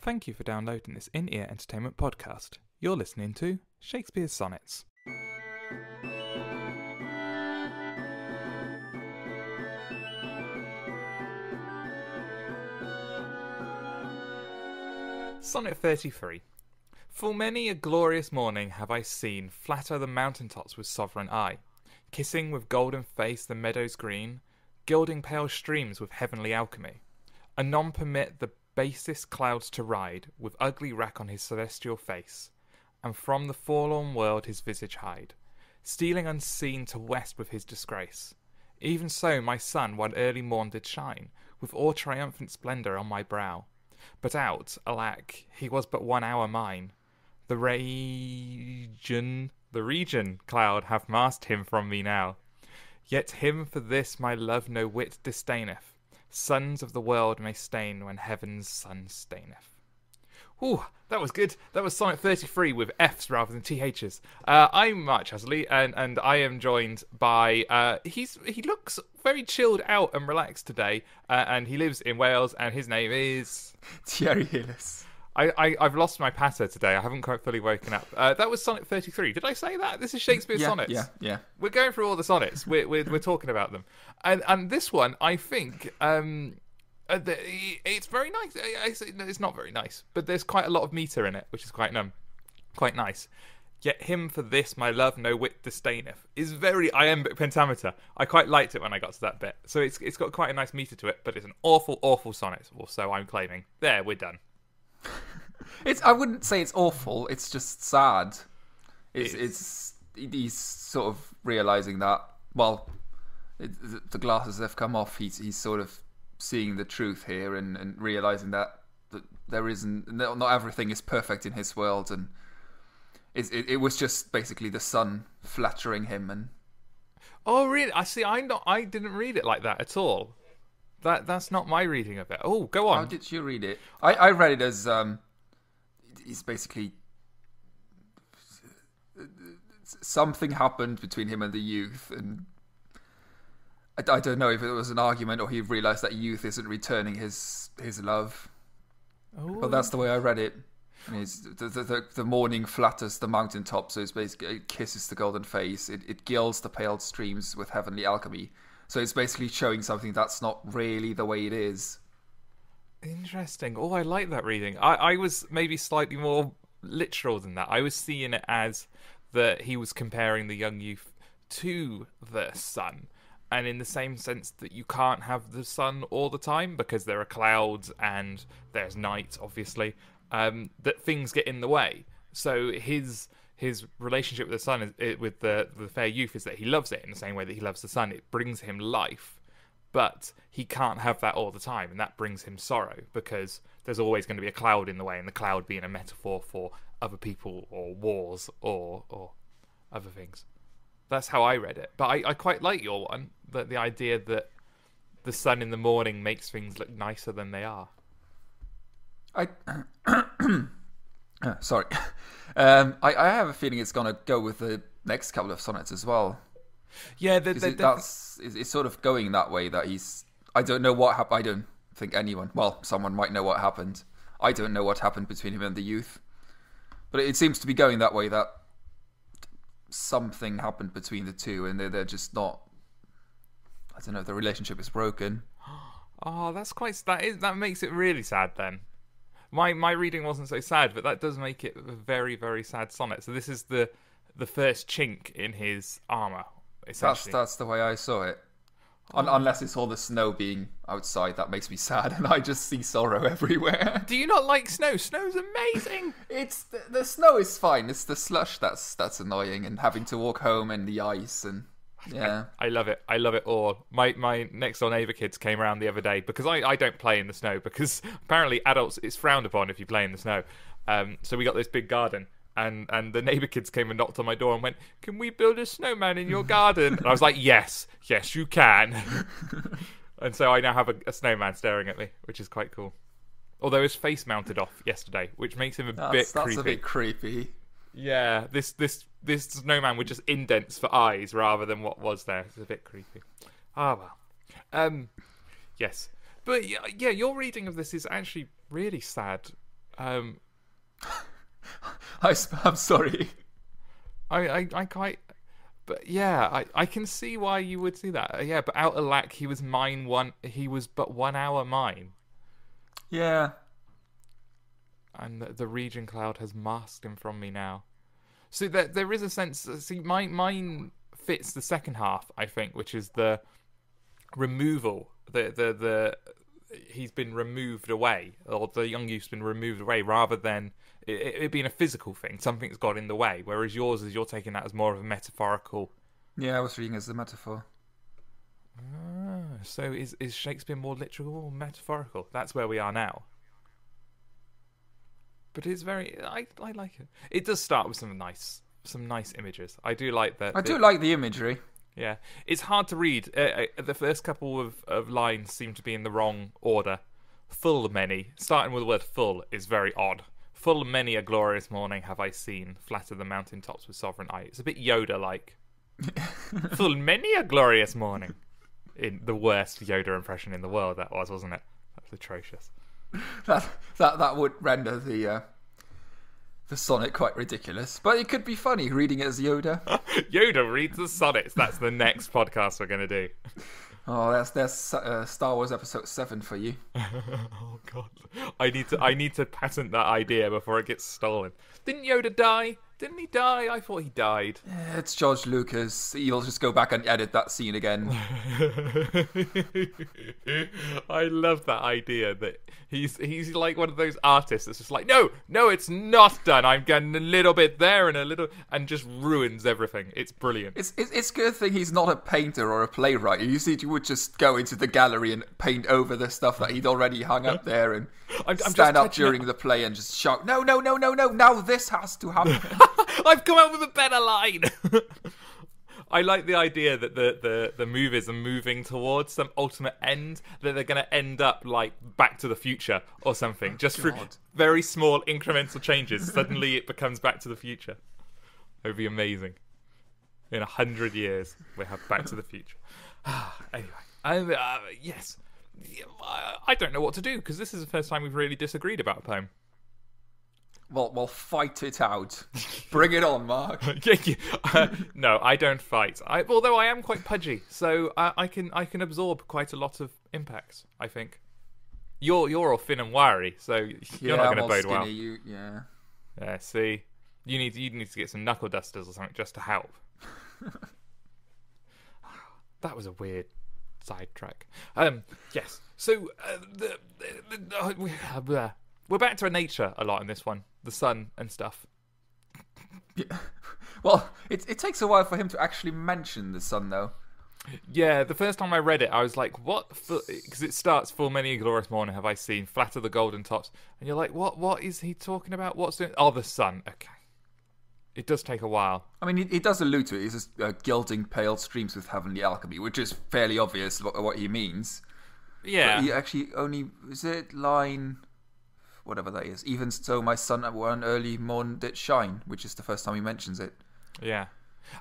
Thank you for downloading this in-ear entertainment podcast. You're listening to Shakespeare's Sonnets. Sonnet 33. Full many a glorious morning have I seen flatter the mountain tops with sovereign eye, kissing with golden face the meadows green, gilding pale streams with heavenly alchemy. Anon permit the basest clouds to ride with ugly rack on his celestial face, and from the forlorn world his visage hide, stealing unseen to west with his disgrace. Even so my sun one early morn did shine, with all triumphant splendour on my brow. But out, alack, he was but 1 hour mine. The region cloud hath masked him from me now. Yet him for this my love no whit disdaineth. Sons of the world may stain when heaven's sun staineth. Ooh, that was good. That was Sonnet 33 with F's rather than TH's. I'm Mark Chatterley, and I am joined by... he looks very chilled out and relaxed today, and he lives in Wales, and his name is... Thierry Heles. I've lost my patter today. I haven't quite fully woken up. That was Sonnet 33. Did I say that? This is Shakespeare's Sonnets. Yeah. We're going through all the sonnets. We're talking about them. And this one, I think... it's very nice. It's not very nice, but there's quite a lot of meter in it, which is quite nice. Yet him for this my love no whit disdaineth is very iambic pentameter. I quite liked it when I got to that bit. So it's got quite a nice meter to it, but it's an awful sonnet, or so I'm claiming. There, we're done. I wouldn't say it's awful. It's just sad. He's sort of realizing that. Well, the glasses have come off. He's sort of seeing the truth here and realizing that there isn't. Not everything is perfect in his world, and it was just basically the sun flattering him. And oh, really? I see. I didn't read it like that at all. That's not my reading of it. Oh, go on. How did you read it? I read it as it's basically something happened between him and the youth, and I don't know if it was an argument or he realised that youth isn't returning his love. Oh. But that's the way I read it. And the morning flatters the mountain top, so it's basically it kisses the golden face. It gilds the pale streams with heavenly alchemy. So it's basically showing something that's not really the way it is. Interesting. Oh, I like that reading. I was maybe slightly more literal than that. I was seeing it as that he was comparing the young youth to the sun. And in the same sense that you can't have the sun all the time because there are clouds and there's night, obviously, that things get in the way. So his relationship with the sun, with the fair youth, is that he loves it in the same way that he loves the sun. It brings him life, but he can't have that all the time, and that brings him sorrow because there's always going to be a cloud in the way, and the cloud being a metaphor for other people or wars or other things. That's how I read it. But I quite like your one, that the idea that the sun in the morning makes things look nicer than they are. Sorry. I have a feeling it's going to go with the next couple of sonnets as well. Yeah, it's sort of going that way, that he's... I don't know what happened. I don't think anyone... Well, someone might know what happened. I don't know what happened between him and the youth. But it seems to be going that way, that something happened between the two, and they're just not... I don't know, the relationship is broken. Oh, that makes it really sad then. My reading wasn't so sad, but that does make it a very, very sad sonnet. So this is the first chink in his armour, essentially. That's the way I saw it. Unless it's all the snow being outside, that makes me sad, and I just see sorrow everywhere. Do you not like snow? Snow's amazing. It's the snow is fine. It's the slush that's annoying, and having to walk home in the ice, and yeah. I love it. I love it all. My next door neighbour kids came around the other day because I don't play in the snow because apparently adults, it's frowned upon if you play in the snow. So we got this big garden. And the neighbour kids came and knocked on my door and went, "Can we build a snowman in your garden?" And I was like, yes, you can. And so I now have a snowman staring at me, which is quite cool. Although his face mounted off yesterday, which makes him a bit creepy. That's a bit creepy. Yeah, this snowman with just indents for eyes rather than what was there. It's a bit creepy. Ah, well. Yes. But yeah, your reading of this is actually really sad. Um, I'm sorry. I quite, but yeah, I can see why you would see that. Yeah, but out alack, he was mine one. He was but 1 hour mine, Yeah. and the region cloud has masked him from me now. So there is a sense. See, mine fits the second half, I think, which is the removal. The he's been removed away, or the young youth's been removed away, rather than it being a physical thing. Something's got in the way. Whereas yours is you're taking that as more of a metaphorical. Yeah, I was reading it as a metaphor. So is Shakespeare more literal or metaphorical? That's where we are now. But it's very. I like it. It does start with some nice images. I do like that. I do like the imagery. Yeah, it's hard to read. The first couple of lines seem to be in the wrong order. Full many, starting with the word full, is very odd. Full many a glorious morning have I seen, flatter the mountain tops with sovereign eye. It's a bit Yoda-like. Full many a glorious morning. In the worst Yoda impression in the world, that was, wasn't it? That was atrocious. That would render the sonnet quite ridiculous, but it could be funny reading it as Yoda. Yoda reads the sonnets. That's the next podcast we're going to do. Oh, that's Star Wars Episode 7 for you. Oh God, I need to patent that idea before it gets stolen. Didn't Yoda die? Didn't he die? I thought he died. Yeah, it's George Lucas. He'll just go back and edit that scene again. I love that idea that he's like one of those artists that's just like, no, it's not done. I'm getting a little bit there and a little, and just ruins everything. It's brilliant. It's a good thing he's not a painter or a playwright. You see, he would just go into the gallery and paint over the stuff that he'd already hung up there and stand up during the play and just shout, no, now this has to happen. I've come up with a better line. I like the idea that the movies are moving towards some ultimate end, that they're going to end up like Back to the Future or something. Just through very small incremental changes, suddenly it becomes Back to the Future. It would be amazing. In 100 years, we have Back to the Future. Anyway, yes. I don't know what to do, because this is the first time we've really disagreed about a poem. Well, fight it out. Bring it on, Mark. No, I don't fight. Although I am quite pudgy, so I can absorb quite a lot of impacts, I think. You're all thin and wiry, so you're not going to bode well. Yeah, see, you need to get some knuckle dusters or something just to help. That was a weird sidetrack. Yes. So we're back to nature a lot in this one, the sun and stuff. Yeah. Well, it takes a while for him to actually mention the sun, though. Yeah, the first time I read it, I was like, what? Because it starts, full many a glorious morning have I seen, flatter the golden tops. And you're like, what is he talking about? What's doing? Oh, the sun. Okay. It does take a while. I mean, he does allude to it. He's just gilding pale streams with heavenly alchemy, which is fairly obvious what he means. Yeah. But he actually only, is it line, whatever that is, even so my sun at one early morn did shine, which is the first time he mentions it. Yeah.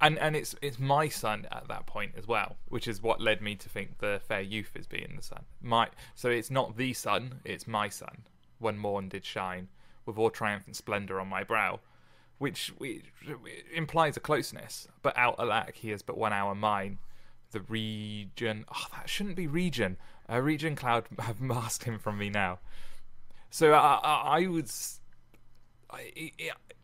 And it's my sun at that point as well, which is what led me to think the fair youth is being the sun. So it's not the sun, it's my sun, when morn did shine, with all triumphant splendour on my brow, which implies a closeness. But out alack, he is but 1 hour mine. The region... Oh, that shouldn't be region. A region cloud have masked him from me now. So I would...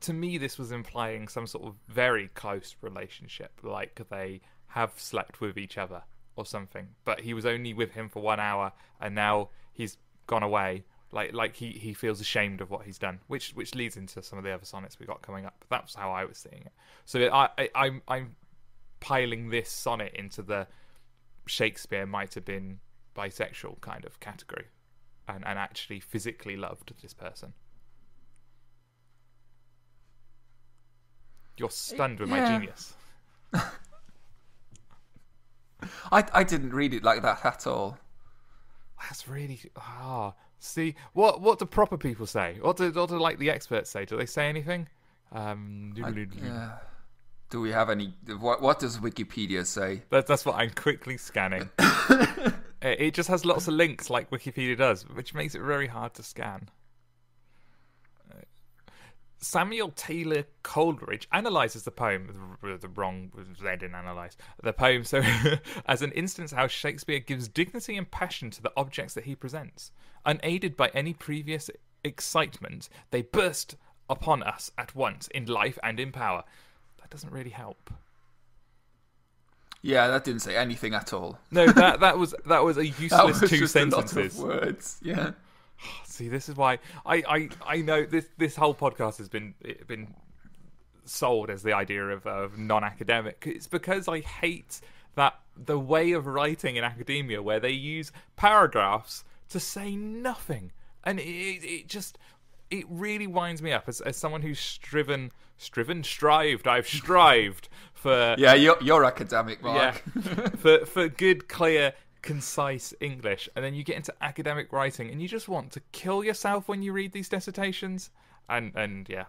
To me, this was implying some sort of very close relationship, like they have slept with each other or something. But he was only with him for 1 hour, and now he's gone away. Like he feels ashamed of what he's done, which leads into some of the other sonnets we got coming up. That's how I was seeing it. So I'm piling this sonnet into the Shakespeare might have been bisexual kind of category, and actually physically loved this person. You're stunned with my genius. I didn't read it like that at all. That's really... See, what do proper people say? What do like the experts say? Do they say anything? Do we have any... What does Wikipedia say? That's what I'm quickly scanning. It just has lots of links like Wikipedia does, which makes it very hard to scan. Samuel Taylor Coleridge analyzes the poem, the wrong, they didn't analyze the poem, so as an instance how Shakespeare gives dignity and passion to the objects that he presents. Unaided by any previous excitement, they burst upon us at once in life and in power. That doesn't really help. Yeah, that didn't say anything at all. No, that was a useless that was two just sentences. A lot of words. Yeah. See, this is why I know this whole podcast has been sold as the idea of non-academic. It's because I hate that the way of writing in academia where they use paragraphs to say nothing, and it really winds me up as someone who's strived. I've strived for you're academic, Mark. Yeah, for good, clear, concise English, and then you get into academic writing and you just want to kill yourself when you read these dissertations, and yeah,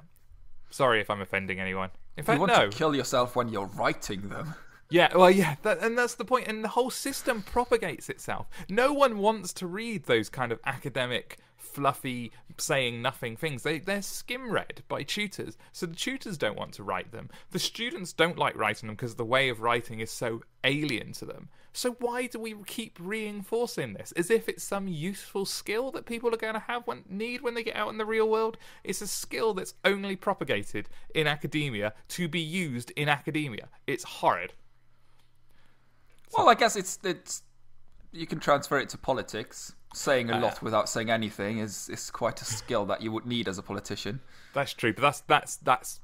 sorry if I'm offending anyone. In fact, you want to kill yourself when you're writing them. Yeah, well, yeah, and that's the point, and the whole system propagates itself. No one wants to read those kind of academic, fluffy, saying nothing things. They're skim-read by tutors, so the tutors don't want to write them. The students don't like writing them because the way of writing is so alien to them. So why do we keep reinforcing this? As if it's some useful skill that people are going to need when they get out in the real world? It's a skill that's only propagated in academia to be used in academia. It's horrid. Well, I guess it's you can transfer it to politics. Saying a lot without saying anything is quite a skill that you would need as a politician. That's true, but that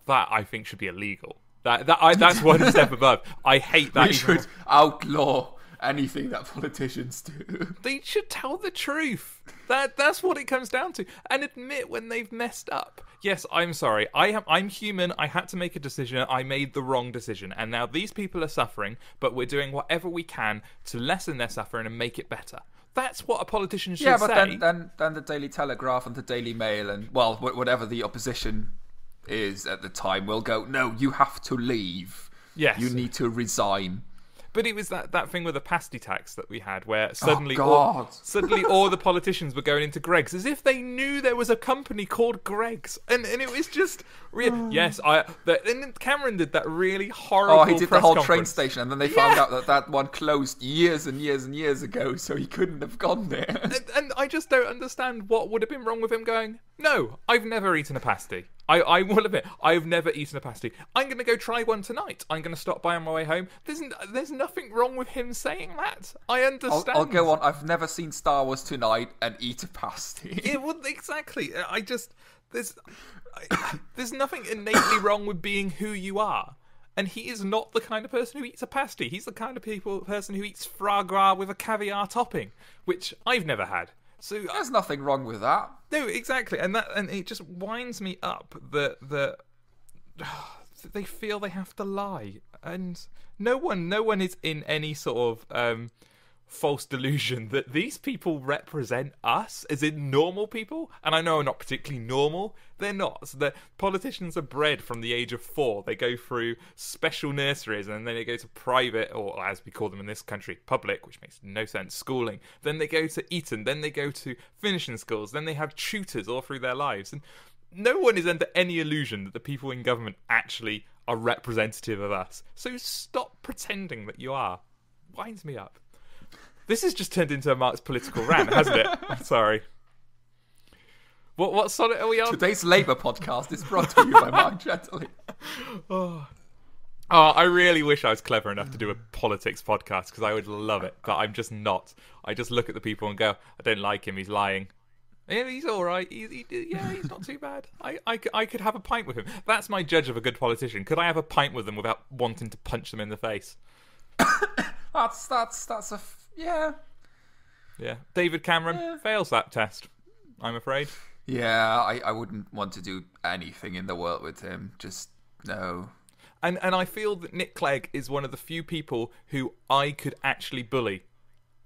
I think should be illegal. That's one step above. I hate that. We should outlaw anything that politicians do. They should tell the truth. That's what it comes down to, and admit when they've messed up. Yes, I'm sorry. I'm human. I had to make a decision. I made the wrong decision, and now these people are suffering. But we're doing whatever we can to lessen their suffering and make it better. That's what a politician should say. Yeah, but then the Daily Telegraph and the Daily Mail and whatever the opposition is at the time will go, no, you have to leave. Yes, you need to resign. But it was that thing with the pasty tax that we had, where suddenly all the politicians were going into Greggs, as if they knew there was a company called Greggs, and it was just yes. And Cameron did that really horrible. Oh, he did the whole train station, and then they found out that one closed years and years and years ago, so he couldn't have gone there. And I just don't understand what would have been wrong with him going, no, I've never eaten a pasty. I will admit, I've never eaten a pasty. I'm going to go try one tonight. I'm going to stop by on my way home. There's nothing wrong with him saying that. I understand. I'll go on. I've never seen Star Wars tonight and eat a pasty. Yeah, well, exactly. There's nothing innately wrong with being who you are. And he is not the kind of person who eats a pasty. He's the kind of person who eats foie gras with a caviar topping, which I've never had. So there's nothing wrong with that. No, exactly, and it just winds me up that they feel they have to lie, and no one is in any sort of false delusion that these people represent us, as in normal people. And I know I'm not particularly normal. They're not. So the politicians are bred from the age of 4. They go through special nurseries, and then they go to private, or as we call them in this country, public, which makes no sense, schooling. Then they go to Eton. Then they go to finishing schools. Then they have tutors all through their lives. And no one is under any illusion that the people in government actually are representative of us. So stop pretending that you are. Winds me up. This has just turned into a Mark's political rant, hasn't it? I'm sorry. What sonnet are we on? Today's Labour podcast is brought to you by Mark Chatterley. Oh, I really wish I was clever enough to do a politics podcast, because I would love it, but I'm just not. I just look at the people and go, I don't like him, he's lying. Yeah, he's all right. He's not too bad. I could have a pint with him. That's my judge of a good politician. Could I have a pint with them without wanting to punch them in the face? Yeah. David Cameron fails that test, I'm afraid. Yeah, I wouldn't want to do anything in the world with him. Just no. And I feel that Nick Clegg is one of the few people who I could actually bully,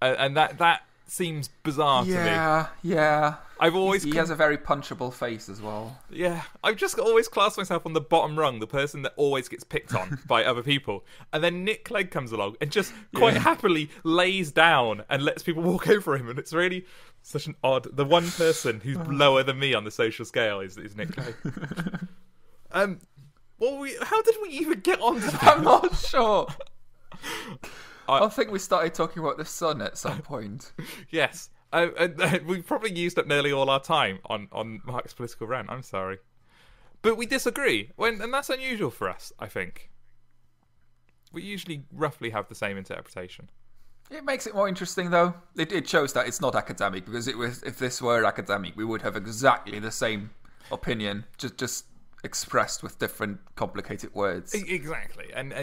and that seems bizarre to me. Yeah. He has a very punchable face as well. Yeah, I've just always classed myself on the bottom rung, the person that always gets picked on by other people. And then Nick Clegg comes along and just quite happily lays down and lets people walk over him. And it's really such an odd... The one person who's lower than me on the social scale is Nick Clegg. How did we even get on to that? I'm not sure. I think we started talking about the sun at some point. Yes. We've probably used up nearly all our time on Mark's political rant. I'm sorry. But we disagree. And that's unusual for us, I think. We usually roughly have the same interpretation. It makes it more interesting, though. It shows that it's not academic, because if this were academic, we would have exactly the same opinion, just expressed with different complicated words. Exactly. And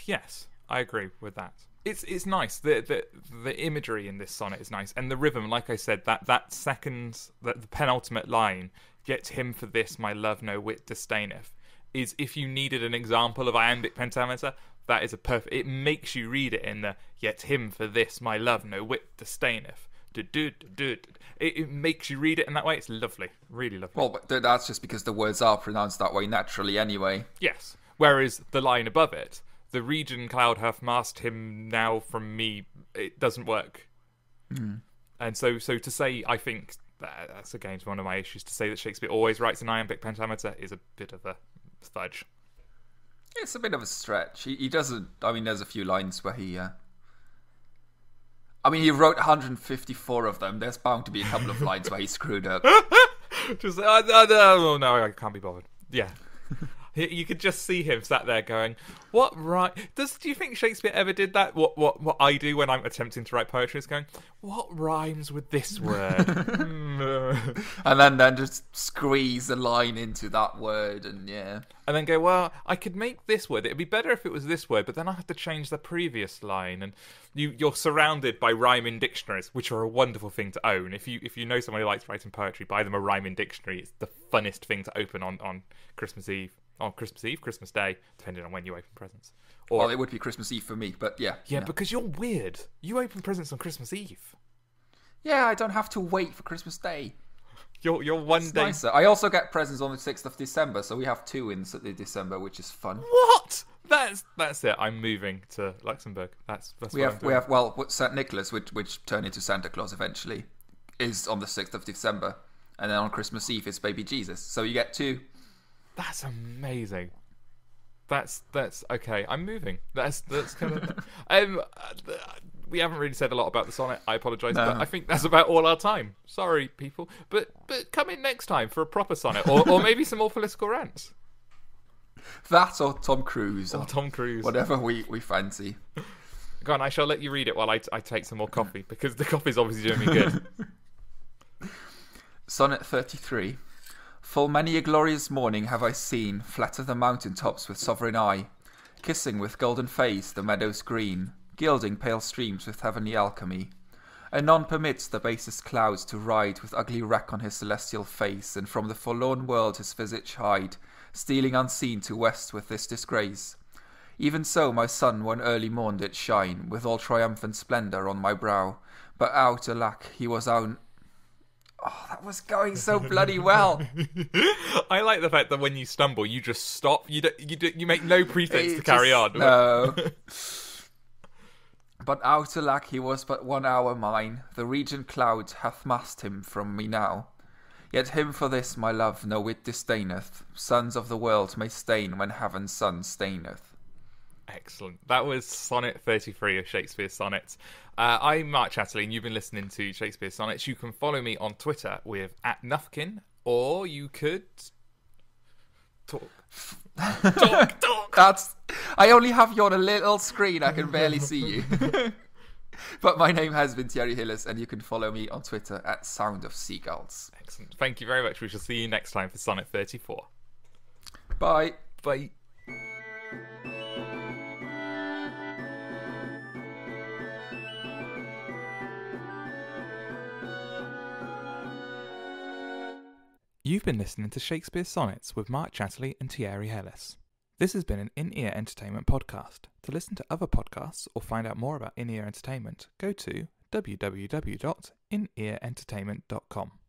yes, I agree with that. It's nice. The imagery in this sonnet is nice, and the rhythm, like I said, that the penultimate line, "Yet him for this my love no whit disdaineth," is, if you needed an example of iambic pentameter, that is a perfect. It makes you read it in the "Yet him for this my love no whit disdaineth." It makes you read it in that way. It's lovely, really lovely. Well, but that's just because the words are pronounced that way naturally anyway. Yes. Whereas the line above it, "The region cloud hath masked him now from me," it doesn't work. And so to say, I think that's again one of my issues, to say that Shakespeare always writes in iambic pentameter is a bit of a fudge. It's a bit of a stretch. He doesn't. I mean, there's a few lines where he. He wrote 154 of them. There's bound to be a couple of lines where he screwed up. Just no, I can't be bothered. Yeah. You could just see him sat there going, "What right? Do you think Shakespeare ever did that? What I do when I'm attempting to write poetry is going, what rhymes with this word?" And then just squeeze a line into that word, and then go, "Well, I could make this word. It'd be better if it was this word, but then I have to change the previous line." And you're surrounded by rhyming dictionaries, which are a wonderful thing to own. If you know somebody who likes writing poetry, buy them a rhyming dictionary. It's the funnest thing to open on Christmas Eve. On Christmas Eve, Christmas Day, depending on when you open presents. Well, it would be Christmas Eve for me, but yeah. Yeah, because you're weird. You open presents on Christmas Eve. Yeah, I don't have to wait for Christmas Day. You're one it's day... nicer. I also get presents on the 6th of December, so we have 2 in December, which is fun. What? That's it. I'm moving to Luxembourg. That's we have St. Nicholas, which turned into Santa Claus eventually, is on the 6th of December, and then on Christmas Eve it's Baby Jesus. So you get 2. That's amazing. That's okay. I'm moving. That's kind of. We haven't really said a lot about the sonnet. I apologise, but I think that's about all our time. Sorry, people, but come in next time for a proper sonnet, or maybe some more political rants. That or Tom Cruise, whatever we fancy. Go on. I shall let you read it while I take some more coffee, because the coffee's obviously doing me good. Sonnet 33. Full many a glorious morning have I seen flatter the mountain tops with sovereign eye, kissing with golden face the meadows green, gilding pale streams with heavenly alchemy. Anon permits the basest clouds to ride with ugly wreck on his celestial face, and from the forlorn world his visage hide, stealing unseen to west with this disgrace. Even so my sun one early morn did shine, with all triumphant splendour on my brow, but out, alack, he was out. Oh, that was going so bloody well. I like the fact that when you stumble, you just stop. You make no pretense to carry on. No. But out, alack, he was but 1 hour mine. The regent cloud hath masked him from me now. Yet him for this my love no whit disdaineth. Sons of the world may stain when heaven's sun staineth. Excellent. That was Sonnet 33 of Shakespeare's Sonnets. I'm Mark Chatterley, and you've been listening to Shakespeare's Sonnets. You can follow me on Twitter with @Nufkin, or you could talk. I only have you on a little screen. I can barely see you. But my name has been Thierry Heles, and you can follow me on Twitter @SoundOfSeagulls. Excellent. Thank you very much. We shall see you next time for Sonnet 34. Bye. Bye. You've been listening to Shakespeare's Sonnets with Mark Chatterley and Thierry Heles. This has been an In-Ear Entertainment podcast. To listen to other podcasts or find out more about In-Ear Entertainment, go to www.inearentertainment.com.